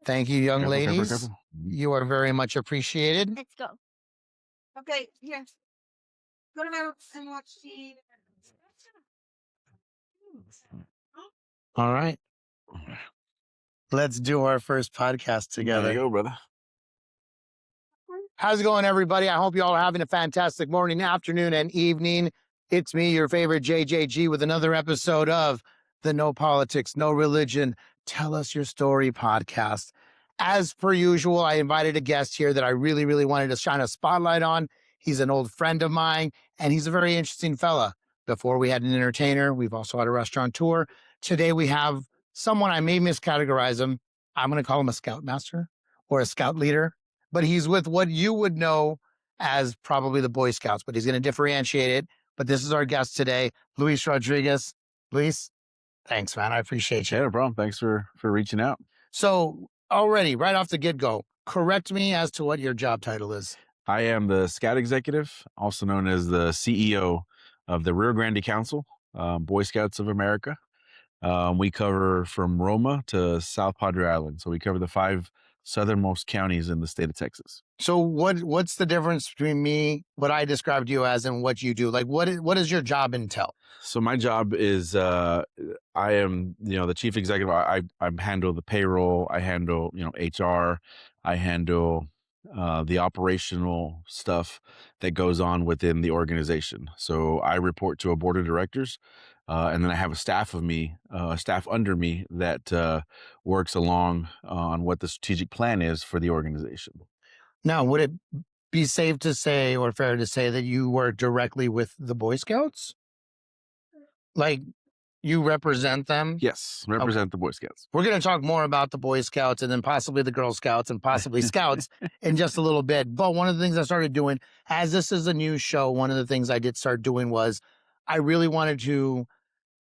Thank you, young Careful, careful, ladies. careful. You are very much appreciated. Let's go. Okay, here. Go to my room and watch the. All right. Let's do our first podcast There together. you go, brother. How's it going, everybody? I hope you all are having a fantastic morning, afternoon, and evening. It's me, your favorite JJG, with another episode of the No Politics, No Religion, Tell Us Your Story podcast. As per usual, I invited a guest here that I really, really wanted to shine a spotlight on. He's an old friend of mine, and he's a very interesting fella. Before we had an entertainer, we've also had a restaurateur. Today we have someone, I may miscategorize him. I'm going to call him a scoutmaster or a scout leader, but he's with what you would know as probably the Boy Scouts, but he's going to differentiate it. But this is our guest today, Luis Rodriguez. Luis, thanks, man. I appreciate you. Yeah, no problem. Thanks for reaching out. So already, right off the get-go, correct me as to what your job title is. I am the Scout Executive, also known as the CEO of the Rio Grande Council, Boy Scouts of America. We cover from Roma to South Padre Island. So we cover the 5 southernmost counties in the state of Texas. So what's the difference between me, what I described you as, and what you do? Like, what does your job entail? So my job is I am, the chief executive. I handle the payroll. I handle, HR. I handle the operational stuff that goes on within the organization. So I report to a board of directors, and then I have a staff of me, staff under me that works along on what the strategic plan is for the organization. Now, would it be safe to say or fair to say that you work directly with the Boy Scouts? Like, you represent them? Yes, represent the Boy Scouts. We're going to talk more about the Boy Scouts and then possibly the Girl Scouts and possibly Scouts in just a little bit. But one of the things I started doing, as this is a new show, one of the things I did start doing was I really wanted to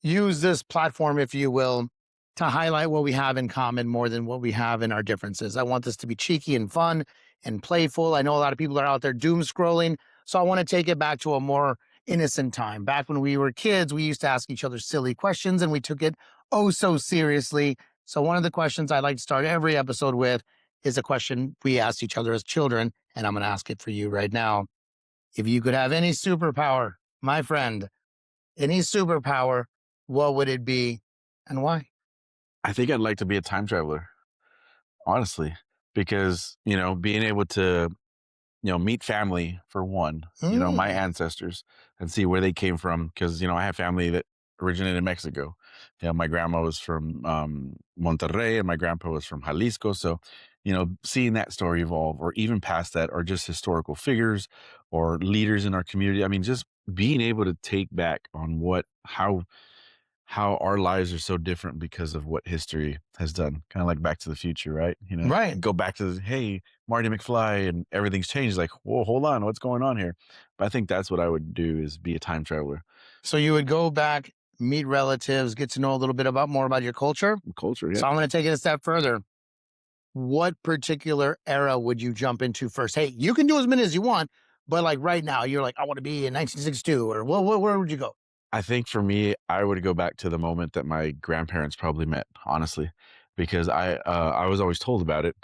use this platform, if you will, to highlight what we have in common more than what we have in our differences. I want this to be cheeky and fun and playful. I know a lot of people are out there doom scrolling, so I want to take it back to a more innocent time. Back when we were kids, we used to ask each other silly questions and we took it oh so seriously. So one of the questions I like to start every episode with is a question we asked each other as children, and I'm going to ask it for you right now. If you could have any superpower, my friend, any superpower, what would it be and why? I think I'd like to be a time traveler, honestly, because, being able to, meet family for one, my ancestors, and see where they came from. Because, I have family that originated in Mexico. My grandma was from Monterrey and my grandpa was from Jalisco. So, seeing that story evolve, or even past that, or just historical figures or leaders in our community. I mean, just being able to take back on how our lives are so different because of what history has done. Kind of like Back to the Future, right? Right. Go back to, hey, Marty McFly, and everything's changed. Like, whoa, hold on, what's going on here? But I think that's what I would do, is be a time traveler. So you would go back, meet relatives, get to know a little bit more about your culture? Culture, yeah. So I'm going to take it a step further. What particular era would you jump into first? Hey, you can do as many as you want, but like right now, you're like, I want to be in 1962, or where would you go? I think for me, I would go back to the moment that my grandparents probably met, honestly, because I was always told about it.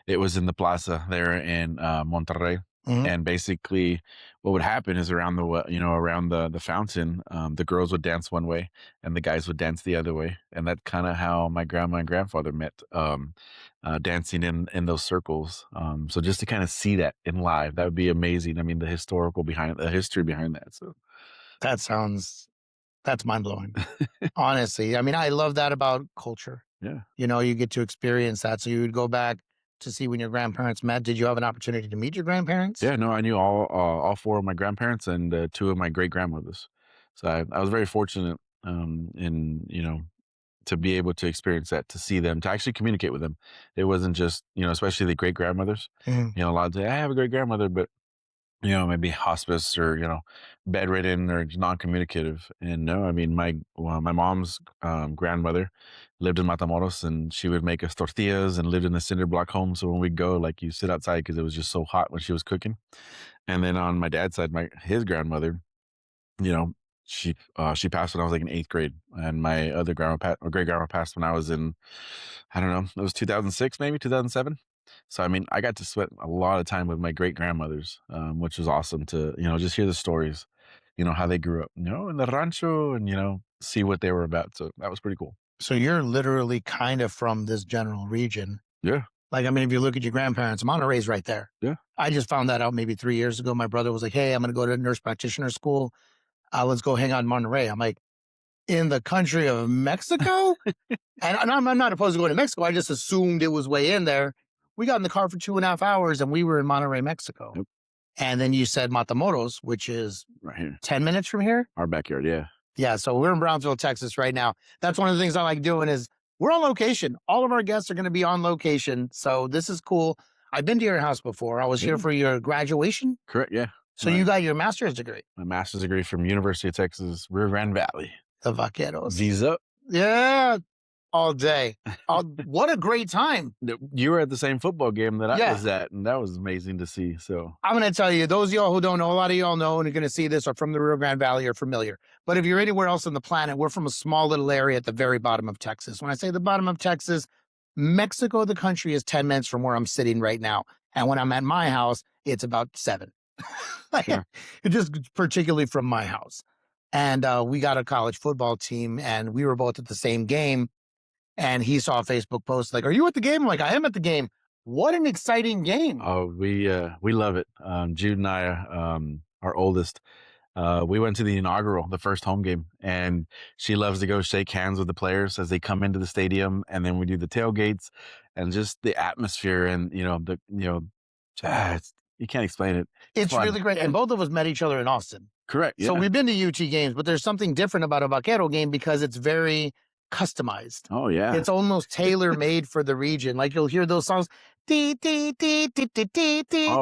It was in the plaza there in Monterrey. Mhm. And basically what would happen is around the fountain, the girls would dance one way and the guys would dance the other way. And that's kind of how my grandma and grandfather met, dancing in those circles. So just to kind of see that in live, that would be amazing. I mean, the history behind that. So That's mind-blowing. Honestly. I mean, I love that about culture. yeah. You get to experience that. So you would go back to see when your grandparents met. Did you have an opportunity to meet your grandparents? Yeah, no, I knew all 4 of my grandparents and 2 of my great grandmothers. So I was very fortunate, to be able to experience that, to see them, to actually communicate with them. It wasn't just, especially the great grandmothers. Mhm. A lot of say, I have a great grandmother, but maybe hospice or, bedridden or non-communicative. And no, I mean, my mom's grandmother lived in Matamoros, and she would make us tortillas and lived in a cinder block home. So when we'd go, like, you sit outside because it was just so hot when she was cooking. And then on my dad's side, his grandmother, She passed when I was like in 8th grade, and my other great grandma passed when I was in, I don't know, it was 2006, maybe 2007. So I mean, I got to spend a lot of time with my great grandmothers, which was awesome to just hear the stories, how they grew up, in the rancho, and see what they were about. So that was pretty cool. So you're literally kind of from this general region. Yeah, Like, I mean, if you look at your grandparents, Monterey's right there. yeah. I just found that out maybe 3 years ago. My brother was like, "Hey, I'm going to go to nurse practitioner school. Let's go hang out in Monterey." I'm like, in the country of Mexico? And I'm not opposed to going to Mexico. I just assumed it was way in there. We got in the car for 2.5 hours and we were in Monterey, Mexico. Yep. And then you said Matamoros, which is Right here, 10 minutes from here. our backyard. Yeah. Yeah, so we're in Brownsville, Texas right now. That's one of the things I like doing is we're on location. All of our guests are going to be on location. So this is cool. I've been to your house before. I was here Yeah. for your graduation. Correct. Yeah. So you got your master's degree. My master's degree from University of Texas, Rio Grande Valley. The Vaqueros. Visa. Yeah, all day. What a great time. You were at the same football game that I Yeah. was at, and that was amazing to see. So I'm going to tell you, those of y'all who don't know, a lot of y'all know and are going to see this are from the Rio Grande Valley or familiar. But if you're anywhere else on the planet, we're from a small little area at the very bottom of Texas. When I say the bottom of Texas, Mexico, the country, is 10 minutes from where I'm sitting right now. And when I'm at my house, it's about 7. Sure. Just particularly from my house. And we got a college football team and we were both at the same game. And he saw a Facebook post like, "Are you at the game?" I'm like, "I am at the game." What an exciting game. Oh, we love it. Jude and I, our oldest, we went to the first home game, and she loves to go shake hands with the players as they come into the stadium, and then we do the tailgates, and just the atmosphere, and you can't explain it. It's fun. really great. And both of us met each other in Austin. Correct. Yeah. So we've been to UT games, but there's something different about a Vaquero game because it's very customized. Oh yeah. It's almost tailor made for the region. Like you'll hear those songs. Oh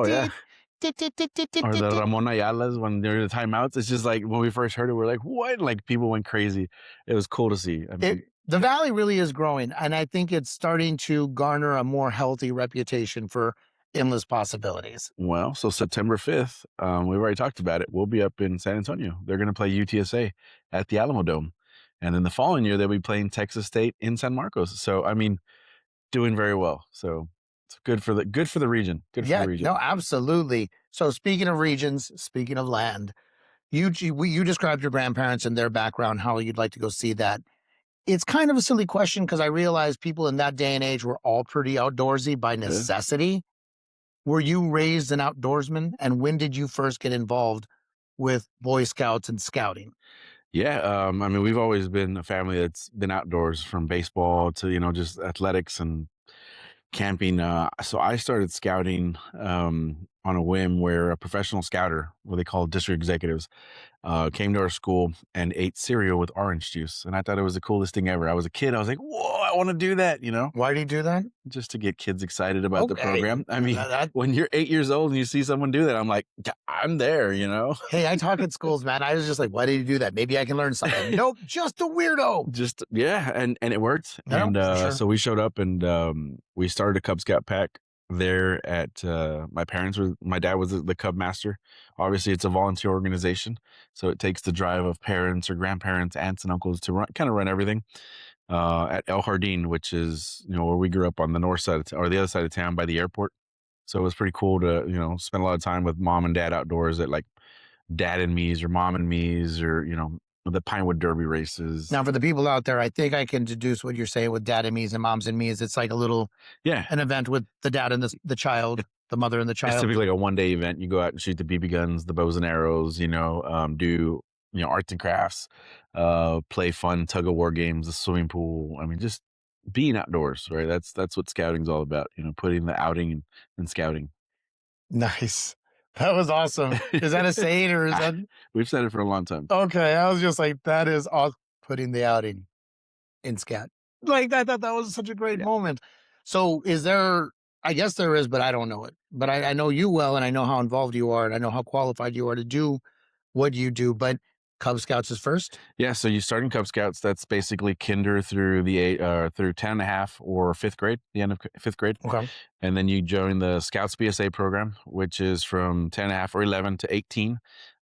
yeah. Or the Ramon Ayala's when they're the timeouts. It's just like when we first heard it, we're like, what? Like people went crazy. It was cool to see. I mean, The Valley really is growing, and I think it's starting to garner a more healthy reputation for endless possibilities. well, so September 5th, we've already talked about it. We'll be up in San Antonio. They're going to play UTSA at the Alamo Dome. And then the following year, they'll be playing Texas State in San Marcos. So, I mean, doing very well. So it's good for the region. Good for the region. No, absolutely. So speaking of regions, speaking of land, you described your grandparents and their background, how you'd like to go see that. It's kind of a silly question because I realize people in that day and age were all pretty outdoorsy by necessity. Were you raised an outdoorsman? And when did you first get involved with Boy Scouts and scouting? Yeah, I mean, we've always been a family that's been outdoors from baseball to, just athletics and camping. So I started scouting on a whim where a professional scouter, what they call district executives, came to our school and ate cereal with orange juice. And I thought it was the coolest thing ever. I was a kid. I was like, whoa, I want to do that, Why did you do that? just to get kids excited about the Okay. program. I mean, That- when you're 8 years old and you see someone do that, I'm like, I'm there. Hey, I talk at schools, man. I was just like, why did you do that? Maybe I can learn something. Nope, just a weirdo. Just yeah, and it worked. Yeah, And for sure. so we showed up and we started a Cub Scout pack there at my dad was the Cub master. Obviously it's a volunteer organization, so it takes the drive of parents or grandparents, aunts and uncles to run everything at El Jardín, which is where we grew up on the north side or the other side of town by the airport. So it was pretty cool to spend a lot of time with mom and dad outdoors at like Dad and Me's or Mom and Me's or the Pinewood Derby races. Now, for the people out there, I think I can deduce what you're saying with dad and me's and moms and me's. It's like a little an event with the dad and the child, the mother and the It's child. typically like a one-day event. You go out and shoot the BB guns, the bows and arrows, do arts and crafts, play fun tug of war games, the swimming pool. I mean, just being outdoors, right? That's what scouting's all about. Putting the outing and scouting. Nice. That was awesome. Is that a saying or is that? We've said it for a long time. Okay, I was just like, that is awesome. Putting the outing in scout. Like, I thought that was such a great moment. So is there, I guess there is, but I don't know it. But I know you well, and I know how involved you are, and I know how qualified you are to do what you do. But Cub Scouts is first? Yeah, so you start in Cub Scouts. That's basically kinder through through 10 and a half or fifth grade, the end of fifth grade. Okay. And then you join the Scouts BSA program, which is from 10 and a half or 11 to 18.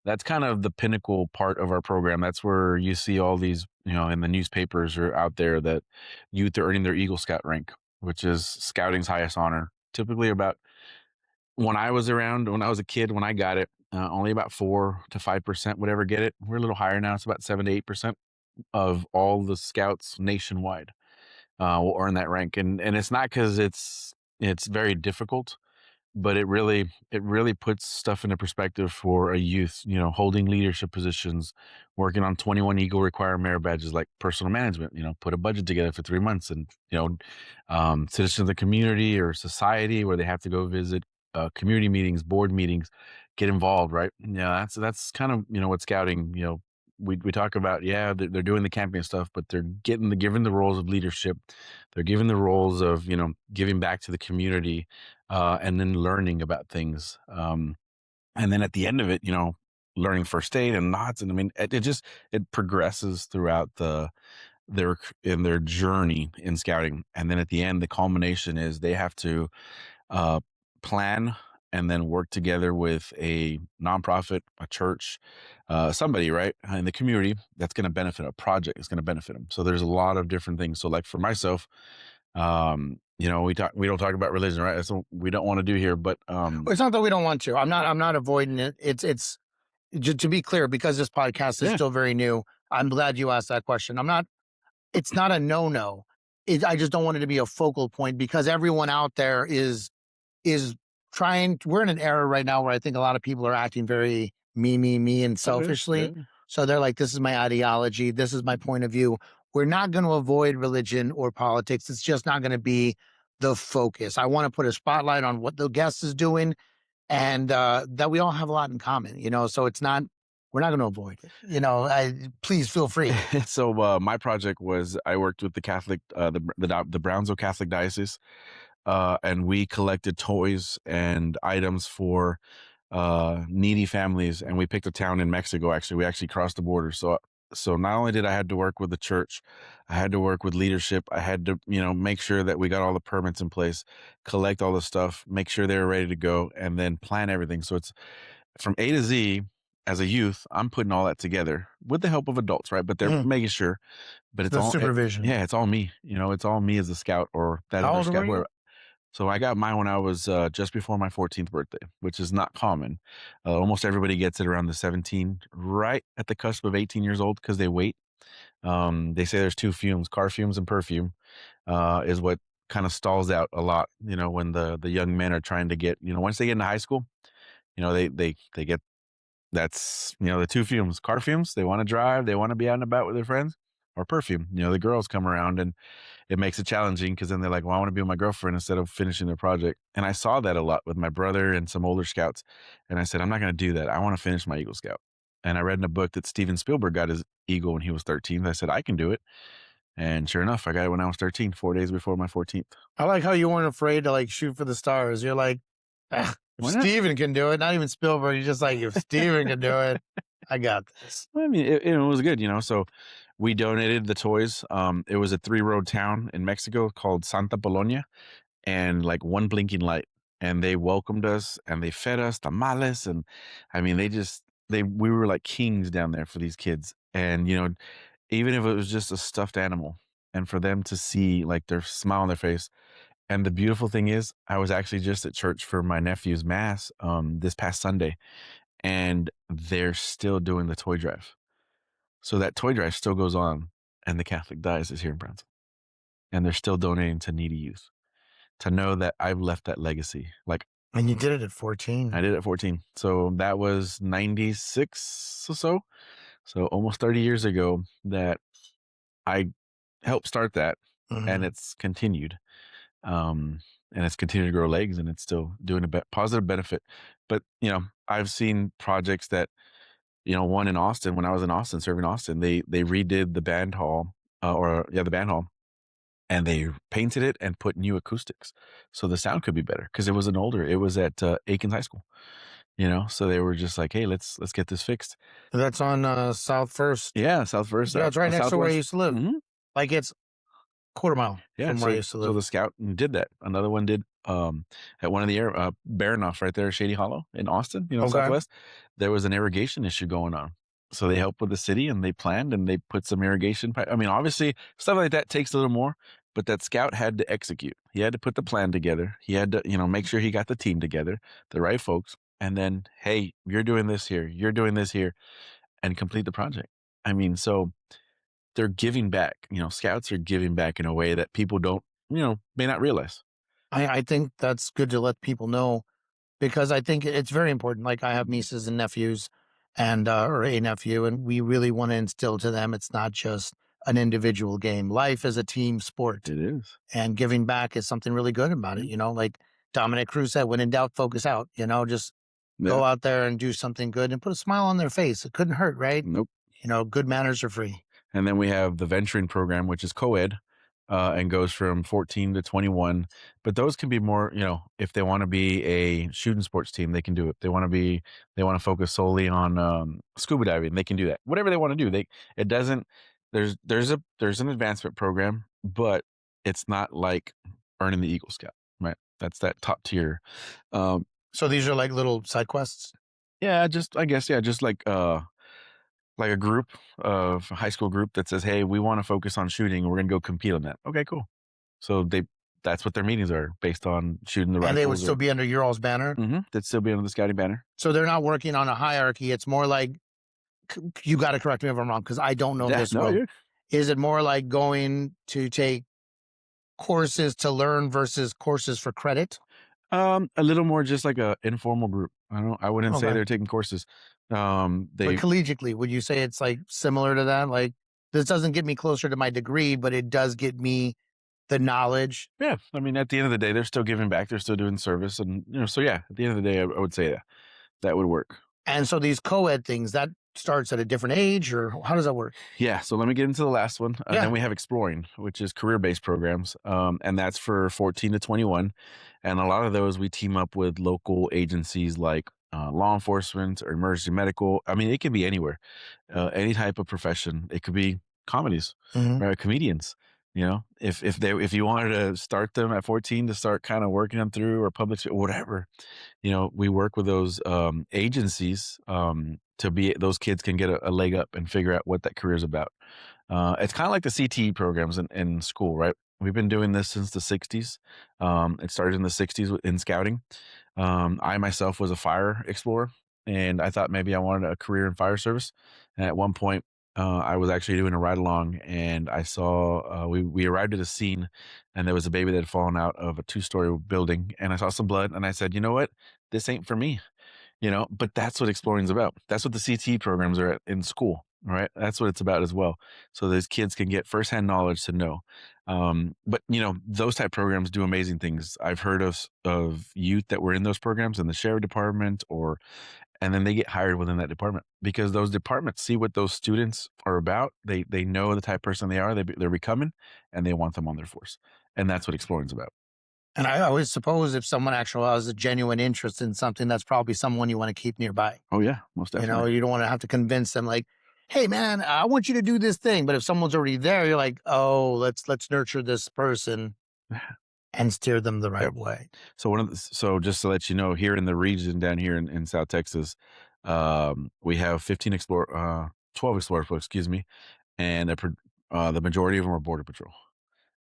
that's kind of the pinnacle part of our program. That's where you see all these, in the newspapers or out there that youth are earning their Eagle Scout rank, which is scouting's highest honor. Typically, about when I was around, when I was a kid, when I got it, only about 4 to 5% would ever get it. We're a little higher now. It's about 7 to 8% of all the scouts nationwide will earn that rank, and it's not because it's very difficult, but it really puts stuff into perspective for a youth, holding leadership positions, working on 21 Eagle required merit badges like personal management, put a budget together for 3 months, and citizens of the community or society where they have to go visit community meetings, board meetings, get involved, right? Yeah, that's kind of what scouting, we talk about, yeah, they're doing the camping stuff, but they're given the roles of leadership. They're given the roles of giving back to the community, and then learning about things. And then at the end of it, learning first aid and knots. And I mean, it progresses throughout in their journey in scouting. And then at the end, the culmination is they have to uh, plan and then work together with a nonprofit, a church, somebody, right, in the community that's going to benefit a project. It's going to benefit them. So there's a lot of different things. So like for myself, we don't talk about religion, right? That's what we don't want to do here. But Well, it's not that we don't want to. I'm not avoiding it. It's just to be clear, because this podcast is Yeah. still very new. I'm glad you asked that question. It's not a no. I just don't want it to be a focal point, because everyone out there is trying. We're in an era right now where I think a lot of people are acting very me and selfishly. Yeah. So they're like, this is my ideology. This is my point of view. We're not going to avoid religion or politics. It's just not going to be the focus. I want to put a spotlight on what the guest is doing, and that we all have a lot in common, so we're not going to avoid it. Please feel free. So my project was I worked with the Catholic, the Brownsville Catholic Diocese, and we collected toys and items for needy families, and we picked a town in Mexico. Actually, we actually crossed the border. So not only did I had to work with the church, I had to work with leadership. I had to make sure that we got all the permits in place, collect all the stuff, make sure they were ready to go, and then plan everything. So it's from A to Z. As a youth, I'm putting all that together with the help of adults, right? But they're Mhm. making sure. But it's The all supervision. yeah, it's all me. It's all me as a scout or that How other old scout. were you? Whoever. So I got mine when I was just before my 14th birthday, which is not common. Almost everybody gets it around the 17, right at the cusp of 18 years old, because they wait. They say there's two fumes, car fumes and perfume, is what kind of stalls out a lot. When the young men are trying to get, once they get into high school, they get. That's, the two fumes, car fumes. They want to drive. They want to be out and about with their friends, or perfume. The girls come around, and it makes it challenging, because then they're like, well, I want to be with my girlfriend instead of finishing their project. And I saw that a lot with my brother and some older scouts. And I said, I'm not going to do that. I want to finish my Eagle Scout. And I read in a book that Steven Spielberg got his Eagle when he was 13. I said, I can do it. And sure enough, I got it when I was 13, 4 days before my 14th. I like how you weren't afraid to shoot for the stars. You're like, if Why not? Steven can do it, not even Spielberg. You're just like, if Steven can do it, I got this. I mean, it was good, So we donated the toys. It was a 3-road town in Mexico called Santa Polonia, and like one blinking light. And they welcomed us, and they fed us tamales. And I mean, we were like kings down there for these kids. And, even if it was just a stuffed animal, and for them to see like their smile on their face. And the beautiful thing is, I was actually just at church for my nephew's mass this past Sunday, and they're still doing the toy drive. So that toy drive still goes on, and the Catholic Diocese here in Brownsville, and they're still donating to needy youth. To know that I've left that legacy, like And you did it at 14. I did at 14. So that was 96 or so. So almost 30 years ago that I helped start that, Mhm. and it's continued. And it's continued to grow legs, and it's still doing a positive benefit. But, I've seen projects that, one in Austin, when I was in Austin, serving Austin, they redid the band hall, the band hall, and they painted it and put new acoustics. So the sound could be better, because it was at Aikens High School, so they were just like, hey, let's get this fixed. That's on South First. Yeah, South First. Yeah, it's right next to where I used to live. Mhm. Like it's quarter mile Yeah, from where I used to so live. the scout did that. Another one did, at one of the Baranoff right there, Shady Hollow in Austin, Okay. Southwest. There was an irrigation issue going on. So they helped with the city and they planned and they put some irrigation pipe. I mean, obviously, stuff like that takes a little more, but that scout had to execute. He had to put the plan together. He had to, make sure he got the team together, the right folks, and then, hey, you're doing this here, you're doing this here, and complete the project. I mean, so they're giving back. Scouts are giving back in a way that people don't, may not realize. I think that's good to let people know because I think it's very important. Like I have nieces and nephews and or a nephew, and we really want to instill to them it's not just an individual game. Life is a team sport. It is. And giving back is something really good about it. Mhm. Like Dominic Cruz said, when in doubt, focus out, just Yeah. go out there and do something good and put a smile on their face. It couldn't hurt, right? Nope. Good manners are free. And then we have the venturing program, which is co-ed, and goes from 14 to 21. But those can be more, if they want to be a shooting sports team, they can do it. They want to focus solely on scuba diving, they can do that. Whatever they want to do, it doesn't. There's an advancement program, but it's not like earning the Eagle Scout, right? That's that top tier. So these are like little side quests. Yeah, I guess, just like a group of high school group that says, "Hey, we want to focus on shooting. We're going to go compete on that." Okay, cool. So that's what their meetings are based on shooting the rifles. And they would still be under your all's banner. They'd still be under the scouting banner. So they're not working on a hierarchy. It's more like, you got to correct me if I'm wrong, because I don't know this well. Is it more like going to take courses to learn versus courses for credit? A little more just like a informal group. I wouldn't say Okay. they're taking courses. But collegiately, would you say it's like similar to that? Like, this doesn't get me closer to my degree, but it does get me the knowledge. Yeah. I mean, at the end of the day, they're still giving back. They're still doing service. And, so yeah, at the end of the day, I would say that would work. And so these co-ed things, that starts at a different age, or how does that work? Yeah. So let me get into the last one. Yeah. Then we have Exploring, which is career-based programs. And that's for 14 to 21. And a lot of those we team up with local agencies like law enforcement or emergency medical. I mean, it can be anywhere, any type of profession. It could be comedies, right? Comedians. If you wanted to start them at 14 to start kind of working them through, or public, whatever, we work with those agencies to be those kids can get a leg up and figure out what that career is about. It's kind of like the CTE programs in school, right? We've been doing this since the 60s. It started in the 60s in scouting. I myself was a fire explorer, and I thought maybe I wanted a career in fire service. And at one point, I was actually doing a ride along, and I saw we arrived at a scene, and there was a baby that had fallen out of a 2-story building, and I saw some blood, and I said, you know what, this ain't for me. But that's what exploring is about. That's what the CTE programs are in school, right? That's what it's about as well. So those kids can get firsthand knowledge to know. But those type programs do amazing things. I've heard of youth that were in those programs in the sheriff department, and then they get hired within that department because those departments see what those students are about. They know the type of person they are, they're becoming, and they want them on their force. And that's what exploring is about. And I always suppose if someone actually has a genuine interest in something, that's probably someone you want to keep nearby. Oh yeah, most definitely. You don't want to have to convince them like, hey man, I want you to do this thing. But if someone's already there, you're like, oh, let's nurture this person and steer them the right way. So so just to let you know, here in the region down here in South Texas, we have 12 explorers, excuse me, and the majority of them are Border Patrol.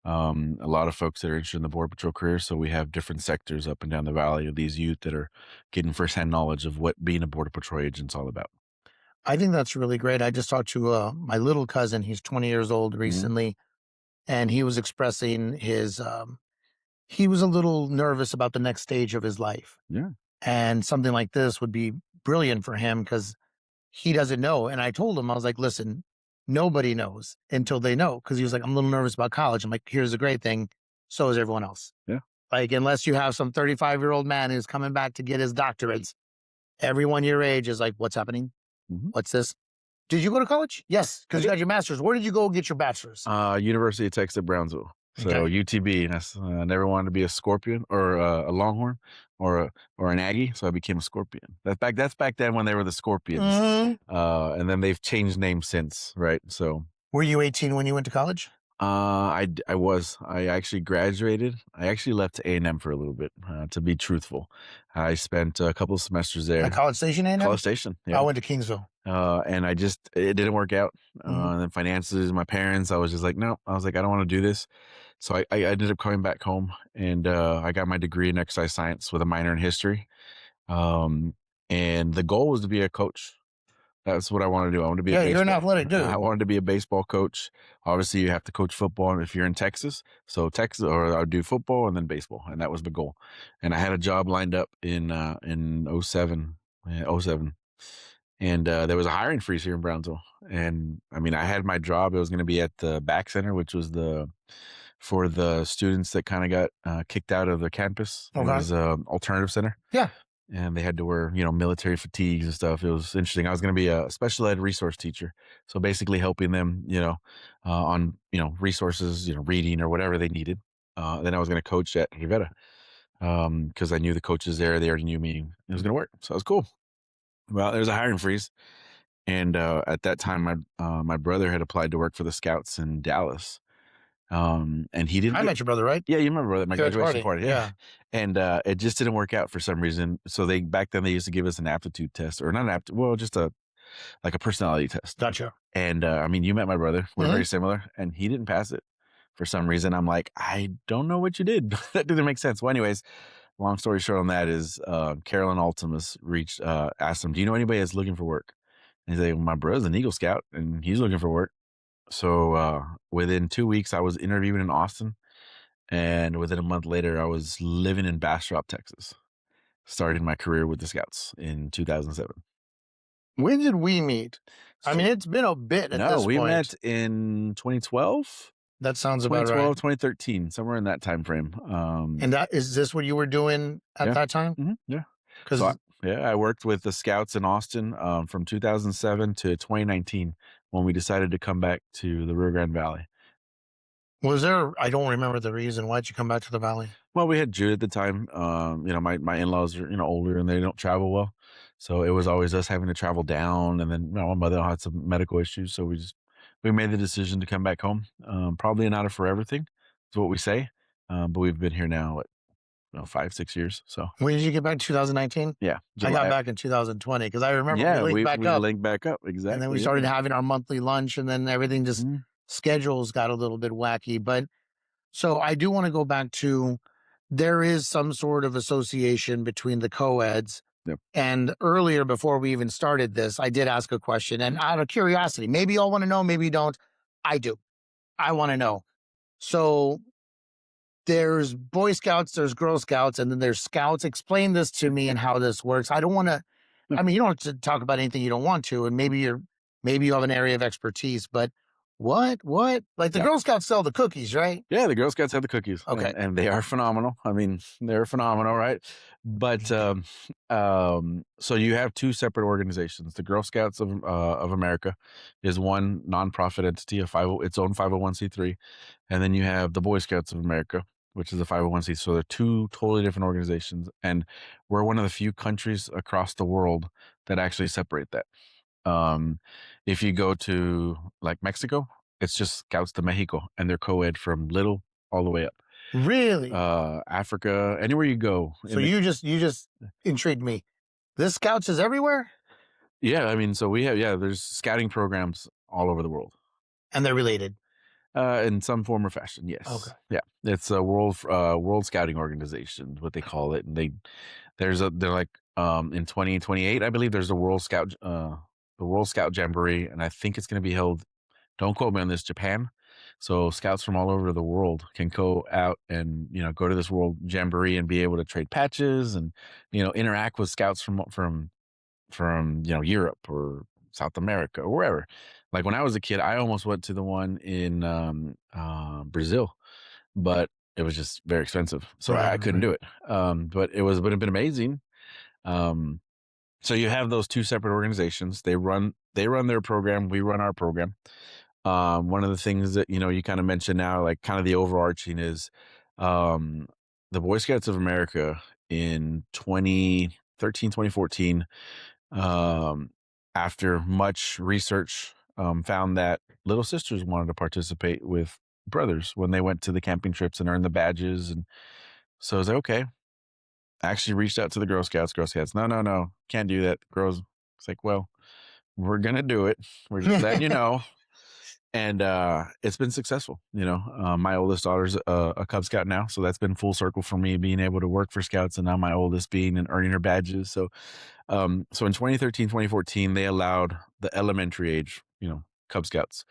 A lot of folks that are interested in the Border Patrol career. So we have different sectors up and down the valley of these youth that are getting firsthand knowledge of what being a Border Patrol agent's all about. I think that's really great. I just talked to my little cousin. He's 20 years old recently, and he was expressing his, he was a little nervous about the next stage of his life. Yeah. And something like this would be brilliant for him because he doesn't know. And I told him, I was like, listen, nobody knows until they know. Cause he was like, I'm a little nervous about college. I'm like, here's the great thing. So is everyone else. Yeah. Like, unless you have some 35-year-old man who's coming back to get his doctorates, everyone your age is like, what's happening? What's this? Did you go to college? Yes. Cause you got your master's. Where did you go get your bachelor's? University of Texas at Brownsville. So UTB. That's, I never wanted to be a Scorpion or a Longhorn or an Aggie, so I became a Scorpion. That's back then when they were the Scorpions, and then they've changed names since, right? So were you 18 when you went to college? I actually graduated. I actually left A&M for a little bit, to be truthful. I spent a couple of semesters At there. College Station, College A&M? Station, I yeah. went to Kingsville. And it didn't work out. Mhm. And then finances, my parents, I was just like, no, I was like, I don't want to do this. So I ended up coming back home, and I got my degree in exercise science with a minor in history. Um, and the goal was to be a coach. That's what I want to do. I want to be a Yeah, you're an baseball. athletic I dude. wanted to be a baseball coach. Obviously, you have to coach football if you're in Texas. So Texas, or I'd do football and then baseball, and that was the goal. And I had a job lined up in '07, yeah, '07, and there was a hiring freeze here in Brownsville. And I mean, I had my job. It was going to be at the back center, which was the for the students that kind of got kicked out of the campus. It Okay. was alternative center. Yeah. And they had to wear, military fatigues and stuff. It was interesting. I was going to be a special ed resource teacher. So basically helping them, on, resources, reading or whatever they needed. Then I was going to coach at Rivera because I knew the coaches there. They already knew me. It was going to work. So it was cool. Well, there's a hiring freeze. And at that time, my brother had applied to work for the Scouts in Dallas. And he didn't I get met your brother, right? Yeah, you remember that, my Here at the graduation party. party, yeah. And, it just didn't work out for some reason. So back then they used to give us an aptitude test, or not an just like a personality test. Gotcha. And, I mean, you met my brother. We're Mhm. very similar, and he didn't pass it for some reason. I'm like, I don't know what you did. That didn't make sense. Well, anyways, long story short on that is, Carolyn Altimus asked him, "Do you know anybody that's looking for work?" And he's like, "My brother's an Eagle Scout, and he's looking for work." So, within 2 weeks, I was interviewing in Austin. And within a month later, I was living in Bastrop, Texas, starting my career with the Scouts in 2007. When did we meet? I mean, So, it's been a bit at no, this we point. met in 2012, That sounds about right. 2013, somewhere in that time frame. And is this what you were doing at Yeah. that time? Yeah. Because So, I worked with the Scouts in Austin from 2007 to 2019 when we decided to come back to the Rio Grande Valley. was there? I don't remember the reason. Why'd you come back to the valley? Well, we had Jude at the time. My in-laws are, older and they don't travel well. So it was always us having to travel down. And then, my mother had some medical issues. So we made the decision to come back home. Probably not a forever thing is what we say. But we've been here now, 5, 6 years. So When did you get back? 2019. yeah, I got July. back in 2020 because I remember Yeah, we linked back up, linked back up. Exactly. and then we yeah. started having our monthly lunch, and then everything just Mhm. schedules got a little bit wacky. But so I do want to go back to there is some sort of association between the co-eds. Yep. And earlier, before we even started this, I did ask a question, and out of curiosity, maybe y'all want to know, maybe you don't. I do. I want to know. So there's Boy Scouts, there's Girl Scouts, and then there's Scouts. Explain this to me and how this works. I don't want to. Yeah. I mean, you don't have to talk about anything you don't want to, and maybe you have an area of expertise, but what like the Yeah. Girl Scouts sell the cookies, right? Yeah, the Girl Scouts have the cookies. Okay. And they are phenomenal. I mean, they're phenomenal, right? But so you have two separate organizations. The Girl Scouts of America is one nonprofit entity, its own 501c3, and then you have the Boy Scouts of America, which is a 501c. So they're two totally different organizations, and we're one of the few countries across the world that actually separate that. If you go to like Mexico, it's just Scouts de Mexico, and they're co-ed from little all the way up. Really? Africa, anywhere you go. So you just intrigued me. This Scouts is everywhere, Yeah, I mean, so there's scouting programs all over the world. and they're related. In some form or fashion, yes. Okay. Yeah, it's a world scouting organization, what they call it, and they're like in 2028, I believe there's the World Scout Jamboree, and I think it's going to be held. Don't quote me on this. Japan. So scouts from all over the world can go out and go to this World Jamboree and be able to trade patches and interact with scouts from Europe or South America or wherever. Like when I was a kid, I almost went to the one in Brazil, but it was just very expensive, so I couldn't do it. But it would have been amazing. So you have those two separate organizations. They run their program. We run our program. One of the things that you kind of mentioned now, like kind of the overarching is the Boy Scouts of America in 2013, 2014. After much research, found that Little Sisters wanted to participate with brothers when they went to the camping trips and earned the badges. And so I was like, okay. I actually reached out to the Girl Scouts. Girl Scouts, no, no, no, can't do that. Girls, it's like, well, we're gonna do it. We're just letting you know. And it's been successful. My oldest daughter's a Cub Scout now, so that's been full circle for me, being able to work for Scouts, and now my oldest being and earning her badges. So in 2013, 2014, they allowed the elementary age, Cub Scouts,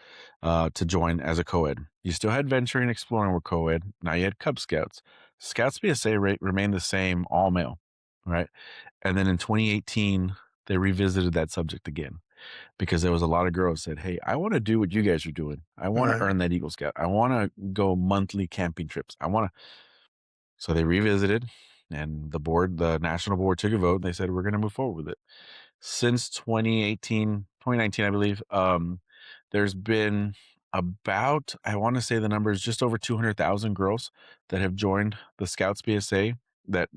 to join as a co-ed. You still had venturing and exploring were co-ed. Now you had Cub Scouts. Scouts BSA rate remained the same, all male, right? And then in 2018, they revisited that subject again, because there was a lot of girls said, hey, I want to do what you guys are doing. I want to earn that Eagle Scout. I want to go monthly camping trips. So they revisited, and the national board took a vote. And they said, we're going to move forward with it. Since 2019, I believe, there's been about, I want to say the number is just over 200,000 girls that have joined the Scouts BSA, that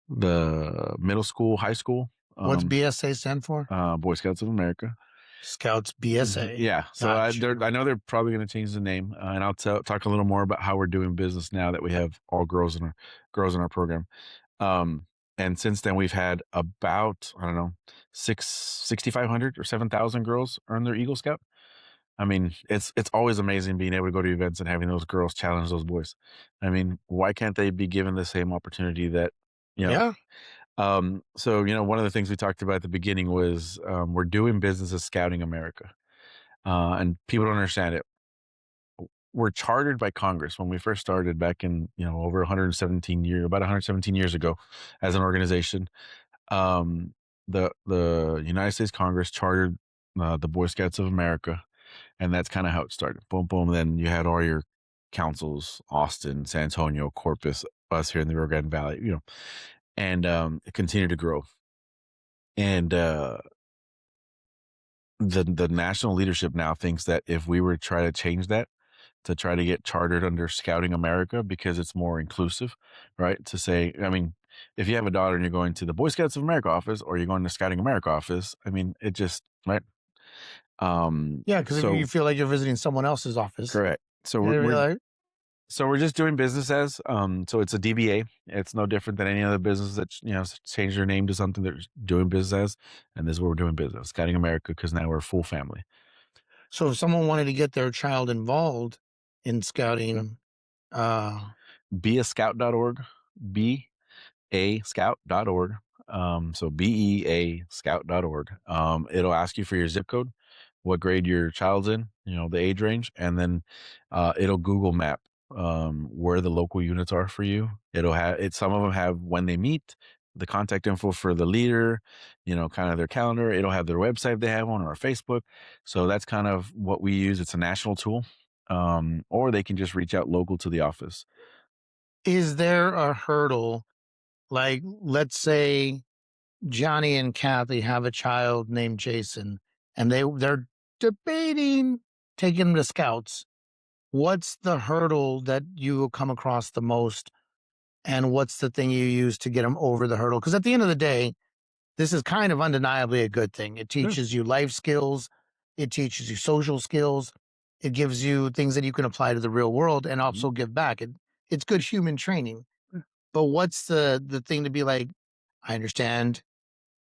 the middle school, high school. What's BSA stand for? Boy Scouts of America. Scouts BSA. Yeah. So I know they're probably going to change the name, and I'll talk a little more about how we're doing business now that we have all girls in our program. And since then we've had about, I don't know, 6,500 or 7,000 girls earn their Eagle Scout. I mean, it's always amazing being able to go to events and having those girls challenge those boys. I mean, why can't they be given the same opportunity that, Yeah. So, one of the things we talked about at the beginning was, we're doing business as Scouting America. And people don't understand it. We're chartered by Congress. When we first started back in, about 117 years ago as an organization, the United States Congress chartered the Boy Scouts of America. And that's kind of how it started. Boom, boom. Then you had all your councils, Austin, San Antonio, Corpus, us here in the Rio Grande Valley, and it continued to grow. And the national leadership now thinks that if we were to try to change that, to try to get chartered under Scouting America, because it's more inclusive, right? To say, I mean, if you have a daughter and you're going to the Boy Scouts of America office, or you're going to Scouting America office, I mean, it just, right? Yeah, because you feel like you're visiting someone else's office. Correct. So we're just doing business as, so it's a DBA. It's no different than any other business that, changed their name to something they're doing business as. And this is what we're doing business, Scouting America, because now we're a full family. So if someone wanted to get their child involved in scouting, beascout.org, beascout.org. So BEA scout.org. It'll ask you for your zip code, what grade your child's in, the age range, and then it'll Google map where the local units are for you. It'll have it. Some of them have when they meet, the contact info for the leader, kind of their calendar. It'll have their website if they have one, or Facebook. So that's kind of what we use. It's a national tool, or they can just reach out local to the office. Is there a hurdle? Like, let's say Johnny and Kathy have a child named Jason, and they're debating taking him to Scouts. What's the hurdle that you come across the most, and what's the thing you use to get them over the hurdle? Because at the end of the day, this is kind of undeniably a good thing. It teaches you life skills. It teaches you social skills. It gives you things that you can apply to the real world and also give back. It's good human training. But what's the thing to be like, I understand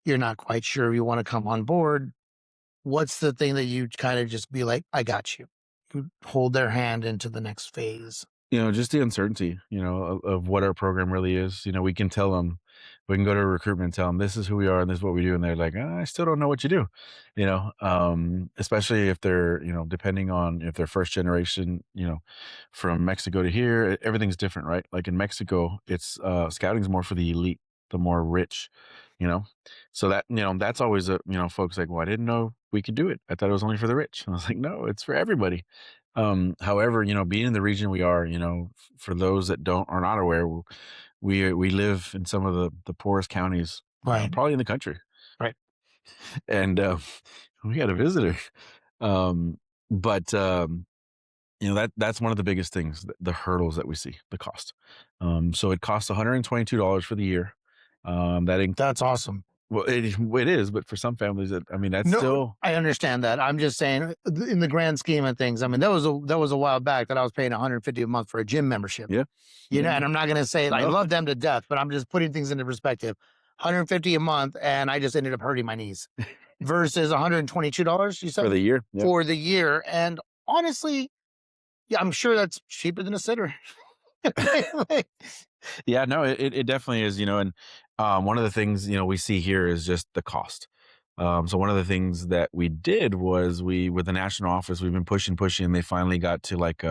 you're not quite sure if you want to come on board. What's the thing that you kind of just be like, I got you. You hold their hand into the next phase. Just the uncertainty, of what our program really is. We can tell them, we can go to recruitment and tell them this is who we are and this is what we do. And they're like, I still don't know what you do, especially if they're, depending on if they're first generation, from Mexico to here, everything's different, right? Like in Mexico, it's scouting's more for the elite, the more rich, so that, that's always folks like, well, I didn't know we could do it. I thought it was only for the rich. And I was like, no, it's for everybody. However, being in the region we are, for those that are not aware, we live in some of the poorest counties, Right. Probably in the country. Right. And we had a visitor. But that's one of the biggest things, the hurdles that we see, the cost. So it costs $122 for the year. That's awesome. Well, it is, but for some families, I mean, that's No, still I understand that. I'm just saying, in the grand scheme of things, I mean, that was a while back that I was paying 150 a month for a gym membership. yeah, You know, yeah. and I'm not going to say I No, love them to death, but I'm just putting things into perspective. 150 a month, and I just ended up hurting my knees versus $122. You for said the year. Yeah. for the year, and honestly, yeah, I'm sure that's cheaper than a sitter. Like, Yeah, no, it definitely is, and one of the things, we see here is just the cost. So one of the things that we did was with the national office, we've been pushing, and they finally got to like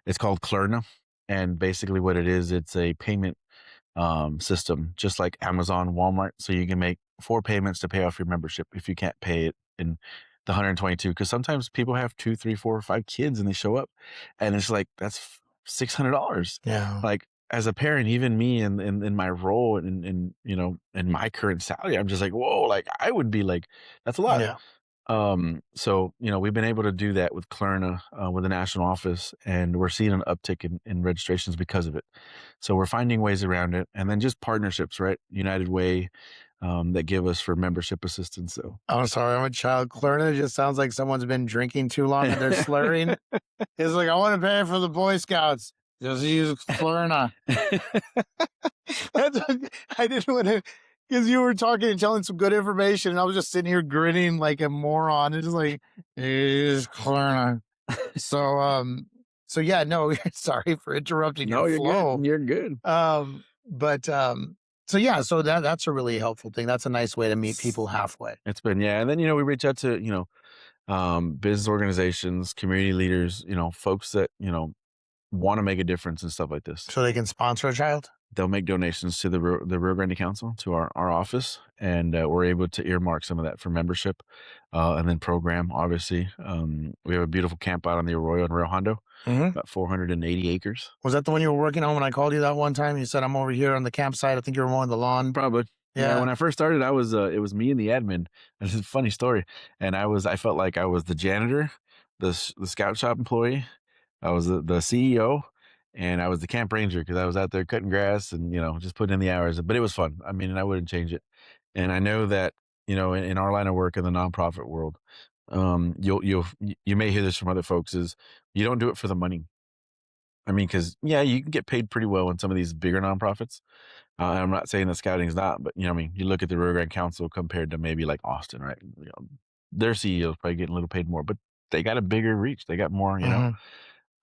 it's called Klarna. And basically what it is, it's a payment system, just like Amazon, Walmart. So you can make 4 payments to pay off your membership if you can't pay it in the 122. Because sometimes people have 2, 3, 4, 5 kids and they show up, and it's like that's $600. yeah, Like as a parent, even me in my role in my current salary, I'm just like, whoa, like I would be like, that's a lot. yeah. So we've been able to do that with Klarna, with the national office, and we're seeing an uptick in registrations because of it. So we're finding ways around it, and then just partnerships, right? United Way, that give us for membership assistance. So I'm sorry, I'm a child. Klerna just sounds like someone's been drinking too long and they're slurring. It's like, I want to pay for the Boy Scouts. Just use Klerna. I didn't want to, because you were talking and telling some good information, and I was just sitting here grinning like a moron. It's just like, use Klerna. So yeah, no, sorry for interrupting no, your you're flow. good. You're good. But so yeah, so that's a really helpful thing. That's a nice way to meet people halfway. It's been, yeah, and then we reach out to business organizations, community leaders, folks that want to make a difference and stuff like this. So they can sponsor a child? They'll make donations to the Rio Grande Council, to our office, and we're able to earmark some of that for membership, and then program. Obviously, we have a beautiful camp out on the Arroyo in Rio Hondo, about 480 acres. Was that the one you were working on when I called you that one time? You said, I'm over here on the campsite. I think you were mowing the lawn. Probably. Yeah. When I first started, I was it was me and the admin. This is a funny story, and I felt like I was the janitor, the scout shop employee. I was the CEO, and I was the camp ranger because I was out there cutting grass and just putting in the hours. But it was fun. I mean, and I wouldn't change it. And I know that in our line of work in the nonprofit world, you may hear this from other folks, is you don't do it for the money. I mean, because you can get paid pretty well in some of these bigger nonprofits. I'm not saying that scouting is not, but I mean, you look at the Rio Grande Council compared to maybe like Austin, right? Their CEOs probably getting a little paid more, but they got a bigger reach. They got more,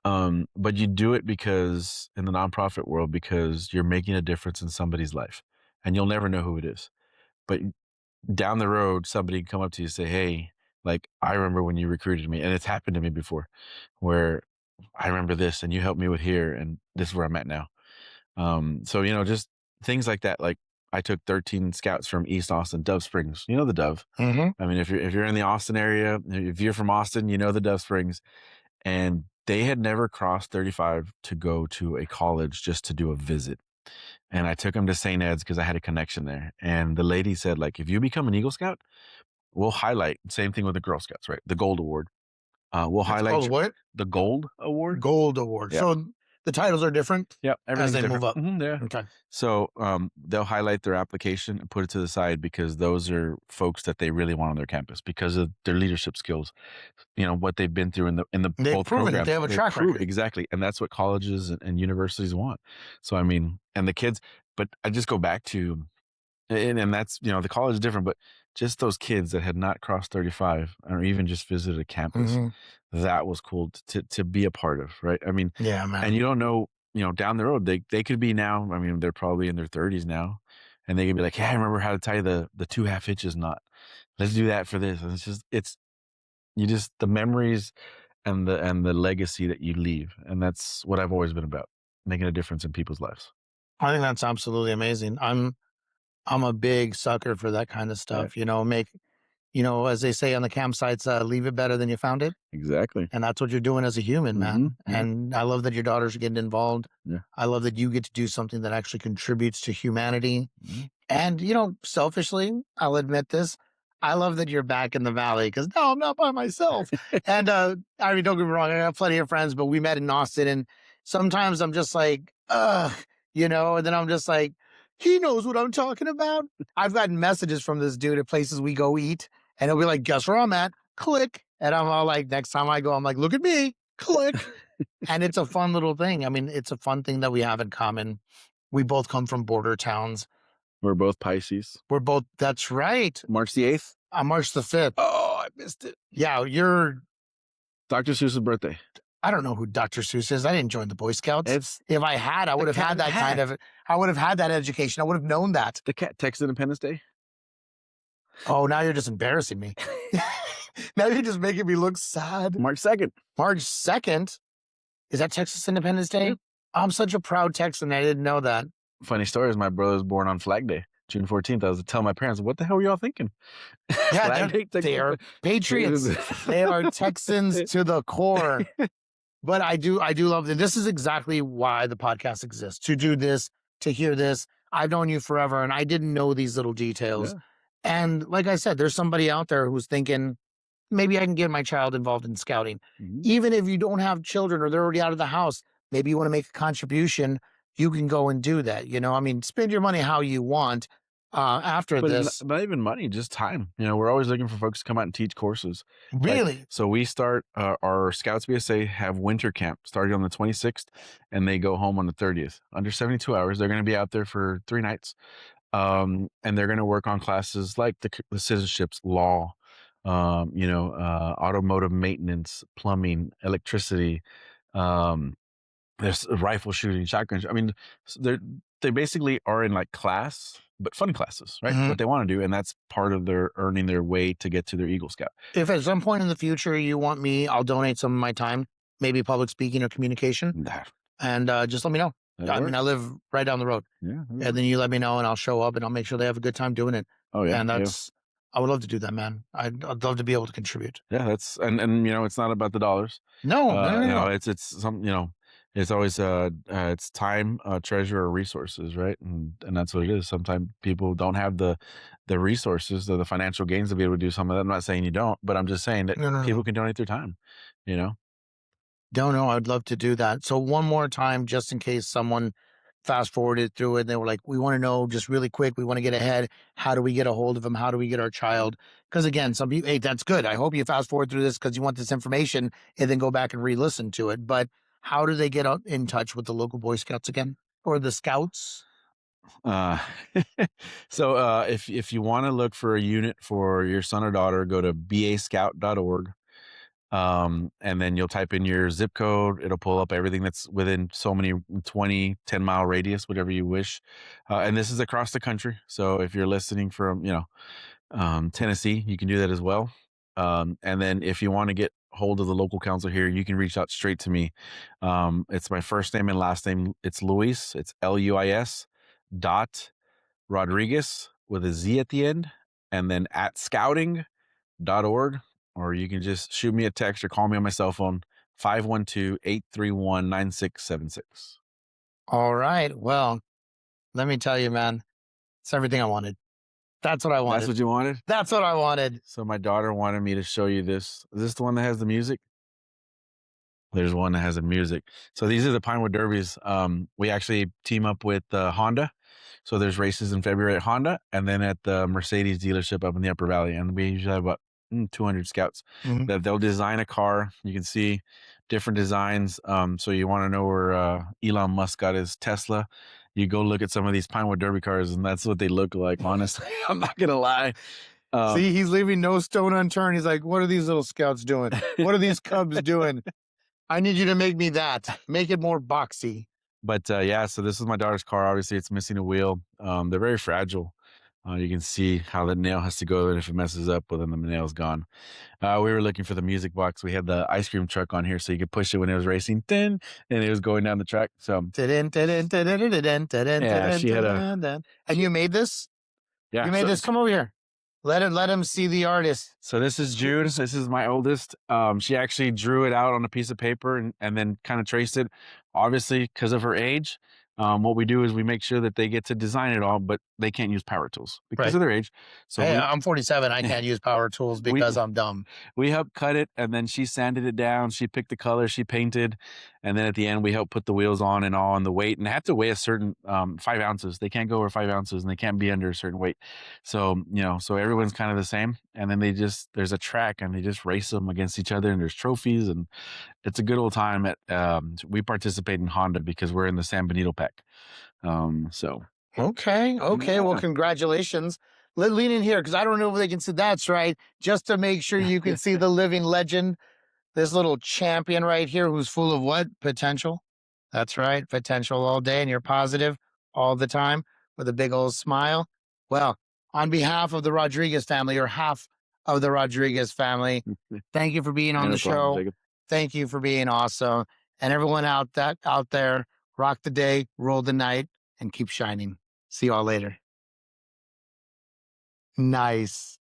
but you do it because in the nonprofit world, because you're making a difference in somebody's life, and you'll never know who it is. But down the road, somebody can come up to you and say, hey, like, I remember when you recruited me, and it's happened to me before, where I remember this and you helped me with here, and this is where I'm at now. So, just things like that. Like I took 13 scouts from East Austin, Dove Springs, the Dove. I mean, if you're in the Austin area, if you're from Austin, the Dove Springs, and they had never crossed 35 to go to a college just to do a visit. And I took them to St. Ed's because I had a connection there. And the lady said, like, if you become an Eagle Scout, we'll highlight, same thing with the Girl Scouts, right? The Gold Award. We'll It's highlight called what? the Gold Award. Gold Award. Yeah. So the titles are different Yep. as they move up. Yeah. Okay. So they'll highlight their application and put it to the side because those are folks that they really want on their campus because of their leadership skills, what they've been through in the They've both proven it. programs. They have a track record. Exactly. And that's what colleges and universities want. So, I mean, and the kids, but I just go back to, and that's, the college is different, but just those kids that had not crossed 35 or even just visited a campus, that was cool to be a part of, right? I mean, Yeah, man. and you don't know, down the road, they could be now, I mean, they're probably in their 30s now, and they could be like, hey, I remember how to tie the 2.5 hitches knot. Let's do that for this. And it's the memories and the legacy that you leave. And that's what I've always been about, making a difference in people's lives. I think that's absolutely amazing. I'm a big sucker for that kind of stuff. As they say on the campsites, leave it better than you found it. Exactly. And that's what you're doing as a human, man. And I love that your daughters are getting involved. Yeah. I love that you get to do something that actually contributes to humanity. And, selfishly, I'll admit this, I love that you're back in the Valley because now I'm not by myself. And I mean, don't get me wrong, I have plenty of friends, but we met in Austin. And sometimes I'm just like, and then I'm just like, He knows what I'm talking about. I've gotten messages from this dude at places we go eat, and he'll be like, guess where I'm at? Click. And I'm all like, next time I go, I'm like, look at me, click. And it's a fun little thing. I mean, it's a fun thing that we have in common. We both come from border towns. We're both Pisces. We're both, that's right. March the 8th? March the 5th. Oh, I missed it. Yeah, you're Dr. Seuss's birthday. I don't know who Dr. Seuss is. I didn't join the Boy Scouts. It's If I had, I would have had that kind of, I would have had that education. I would have known that. the cat Texas Independence Day. Oh, now you're just embarrassing me. Now you're just making me look sad. March 2nd. March 2nd? Is that Texas Independence Day? Yeah. I'm such a proud Texan. I didn't know that. Funny story is my brother was born on Flag Day, June 14th. I was telling my parents, what the hell were y'all thinking? Yeah, they are patriots. They are Texans to the core. But I do love that. This is exactly why the podcast exists, to do this, to hear this. I've known you forever, and I didn't know these little details. Yeah. And like I said, there's somebody out there who's thinking, maybe I can get my child involved in scouting. Mhm. Even if you don't have children or they're already out of the house, maybe you want to make a contribution, you can go and do that. You know, I mean, spend your money how you want after But this. not even money, just time. You know, we're always looking for folks to come out and teach courses. Really? So we start our Scouts BSA have winter camp starting on the 26th, and they go home on the 30th. Under 72 hours, they're going to be out there for 3 nights, and they're going to work on classes like the citizenships, law, automotive maintenance, plumbing, electricity. There's rifle shooting, shotgun. I mean, they basically are in like class, but fun classes, right? Mhm. What they want to do, and that's part of their earning their way to get to their Eagle Scout. If at some point in the future you want me, I'll donate some of my time, maybe public speaking or communication, Nah, and just let me know. that'll I mean, I work. live right down the road, Yeah. and then you let me know, and I'll show up, and I'll make sure they have a good time doing it. Oh yeah. And Yeah. that's, I would love to do that, man. I'd love to be able to contribute. Yeah, that's and it's not about the dollars. No, no. It's some it's always it's time, treasure, or resources, right? And that's what it is. Sometimes people don't have the resources or the financial gains to be able to do some of that. I'm not saying you don't, but I'm just saying that No. people can donate their time. You know. No, I'd love to do that. So one more time, just in case someone fast forwarded through it, and they were like, we want to know just really quick, we want to get ahead. How do we get a hold of them? How do we get our child? Because again, some people, hey, that's good. I hope you fast forward through this because you want this information and then go back and re-listen to it. But how do they get in touch with the local Boy Scouts again? Or the Scouts? Uh, so if you want to look for a unit for your son or daughter, go to bascout.org. And then you'll type in your zip code. It'll pull up everything that's within so many 20, 10-mile radius, whatever you wish. And this is across the country. So if you're listening from, Tennessee, you can do that as well. And then if you want to get hold of the local council here, you can reach out straight to me. It's my first name and last name. It's Luis. It's Luis .Rodriguez with a Z at the end, and then at scouting.org. Or you can just shoot me a text or call me on my cell phone, 512-831-9676. All right. Well, let me tell you, man, it's everything I wanted. That's what I wanted. That's what you wanted? That's what I wanted. So my daughter wanted me to show you this. Is this the one that has the music? There's one that has the music. So these are the Pinewood Derbies. We actually team up with Honda. So there's races in February at Honda and then at the Mercedes dealership up in the Upper Valley. And we usually have about 200 scouts that they'll design a car. You can see different designs. So you want to know where Elon Musk got his Tesla, you go look at some of these Pinewood Derby cars, and that's what they look like. Honestly, I'm not gonna lie. See, he's leaving no stone unturned. He's like, what are these little scouts doing? What are these cubs doing? I need you to make me that. Make it more boxy. But yeah, so this is my daughter's car. Obviously, it's missing a wheel. They're very fragile. You can see how the nail has to go, and if it messes up, well, then the nail's gone. We were looking for the music box. We had the ice cream truck on here, so you could push it when it was racing, and it was going down the track. So yeah, she had a. And you made this? Yeah, You made this. Come over here. Let him see the artist. So this is Jude. This is my oldest. She actually drew it out on a piece of paper and then kind of traced it. Obviously, because of her age, what we do is we make sure that they get to design it all, but they can't use power tools because of their age. So hey, I'm 47. I can't use power tools because I'm dumb. We helped cut it, and then she sanded it down. She picked the color, she painted, And then at the end, we help put the wheels on and all, and the weight, and they have to weigh a certain 5 ounces. They can't go over 5 ounces, and they can't be under a certain weight. So so everyone's kind of the same, and then there's a track, and they just race them against each other, and there's trophies, and it's a good old time. We participate in Honda because we're in the San Benito pack. So Okay. Okay. Well, yeah. congratulations. Lean in here because I don't know if they can see. That's right. Just to make sure you can see the living legend, this little champion right here who's full of what? Potential. That's right. Potential all day. And you're positive all the time with a big old smile. Well, on behalf of the Rodriguez family or half of the Rodriguez family, thank you for being on No the problem, show. Jacob. Thank you for being awesome. And everyone out there, rock the day, roll the night, and keep shining. See y'all later. Nice.